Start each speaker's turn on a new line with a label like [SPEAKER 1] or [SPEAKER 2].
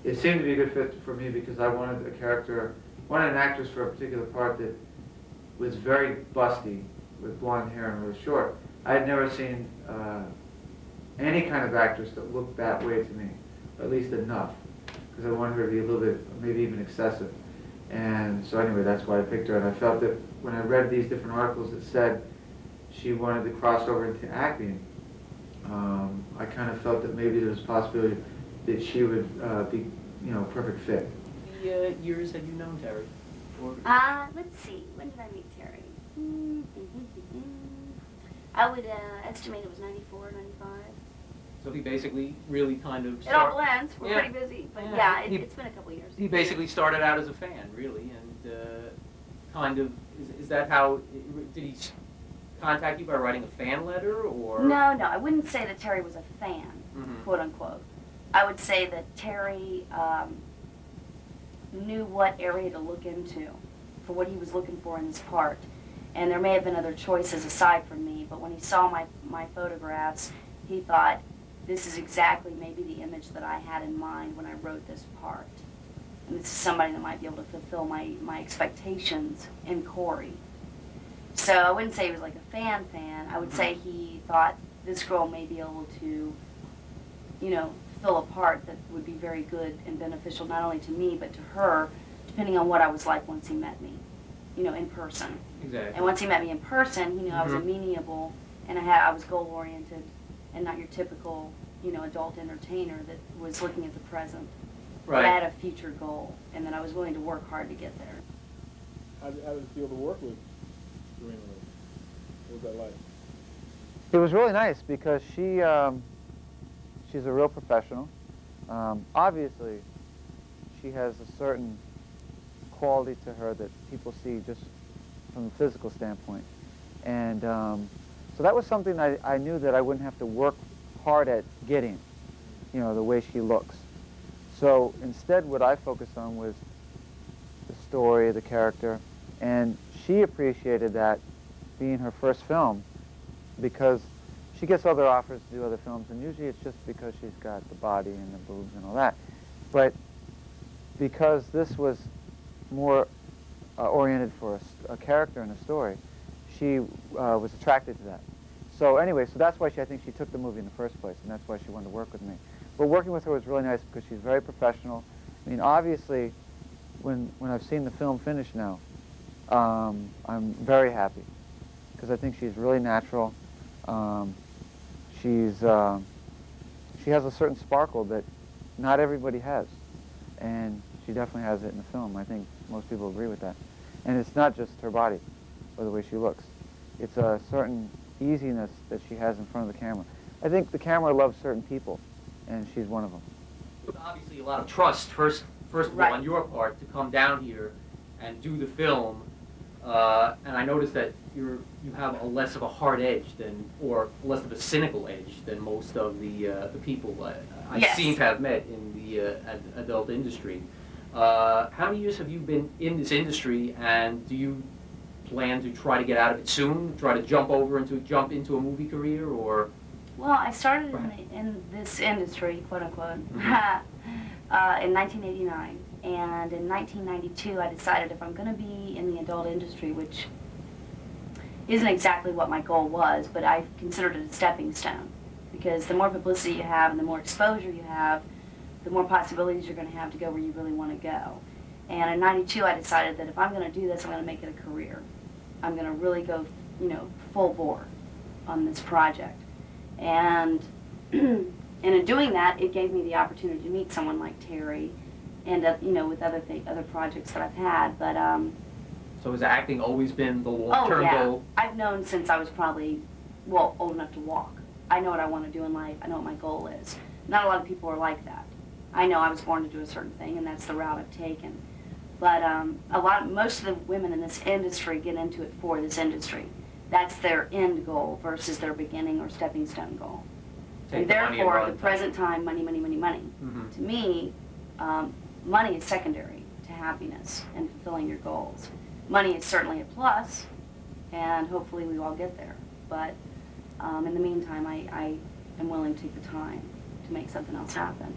[SPEAKER 1] it seemed to be a good fit for me because I wanted a character, wanted an actress for a particular part that was very busty, with blonde hair and really short. I had never seen any kind of actress that looked that way to me, or at least enough, because I wanted her to be a little bit, maybe even excessive. And so anyway, that's why I picked her, and I felt that when I read these different articles that said she wanted to cross over into acting, I kind of felt that maybe there was a possibility that she would be, you know, a perfect fit.
[SPEAKER 2] The years have you known Terry?
[SPEAKER 3] Let's see, when did I meet Terry? I would estimate it was 94, 95.
[SPEAKER 2] So he basically really kind of...
[SPEAKER 3] It all blends. We're pretty busy, but yeah, it's been a couple years.
[SPEAKER 2] He basically started out as a fan, really, and kind of... Is that how... Did he contact you by writing a fan letter, or...?
[SPEAKER 3] No, I wouldn't say that Terry was a fan, quote unquote. I would say that Terry knew what area to look into for what he was looking for in his part. And there may have been other choices aside from me, but when he saw my photographs, he thought, this is exactly maybe the image that I had in mind when I wrote this part. And this is somebody that might be able to fulfill my expectations in Corey. So I wouldn't say he was like a fan. I would say he thought this girl may be able to, you know, fill a part that would be very good and beneficial not only to me but to her, depending on what I was like once he met me, you know, in person.
[SPEAKER 2] Exactly.
[SPEAKER 3] And once he met me in person, he knew I was amenable and I was goal-oriented and not your typical, you know, adult entertainer that was looking at the present.
[SPEAKER 2] Right.
[SPEAKER 3] I had a future goal, and that I was willing to work hard to get there.
[SPEAKER 4] How did it feel to work with SaRenna? What was that like?
[SPEAKER 1] It was really nice because she's a real professional. Obviously, she has a certain quality to her that people see just from the physical standpoint. And so that was something I knew that I wouldn't have to work hard at getting, you know, the way she looks. So instead what I focused on was the story, the character, and she appreciated that being her first film because she gets other offers to do other films, and usually it's just because she's got the body and the boobs and all that. But because this was more oriented for a character and a story, she was attracted to that. So anyway, so that's why I think she took the movie in the first place, and that's why she wanted to work with me. But working with her was really nice because she's very professional. I mean, obviously, when I've seen the film finished now, I'm very happy because I think she's really natural. She has a certain sparkle that not everybody has, and she definitely has it in the film. I think most people agree with that. And it's not just her body or the way she looks. It's a certain easiness that she has in front of the camera. I think the camera loves certain people, and she's one of them.
[SPEAKER 2] Obviously a lot of trust, first of all, on your part, to come down here and do the film. And I noticed that you have a less of a hard edge than, or less of a cynical edge than most of the people I seem to have met in the adult industry. How many years have you been in this industry, and do you plan to try to get out of it soon? Try to jump into a movie career, or?
[SPEAKER 3] Well, I started in this industry, quote unquote, in 1989. And in 1992, I decided if I'm going to be in the adult industry, which isn't exactly what my goal was, but I considered it a stepping stone. Because the more publicity you have and the more exposure you have, the more possibilities you're going to have to go where you really want to go. And in 92, I decided that if I'm going to do this, I'm going to make it a career. I'm going to really go, you know, full bore on this project. And in doing that, it gave me the opportunity to meet someone like Terry, and you know, with other projects that I've had. But
[SPEAKER 2] so has acting always been the long-term goal?
[SPEAKER 3] I've known since I was probably, well, old enough to walk. I know what I want to do in life. I know what my goal is. Not a lot of people are like that. I know I was born to do a certain thing, and that's the route I've taken. But most of the women in this industry get into it for this industry. That's their end goal versus their beginning or stepping stone goal. And therefore, the present time, money, money, money, money. To me, money is secondary to happiness and fulfilling your goals. Money is certainly a plus, and hopefully we all get there. But in the meantime, I am willing to take the time to make something else happen.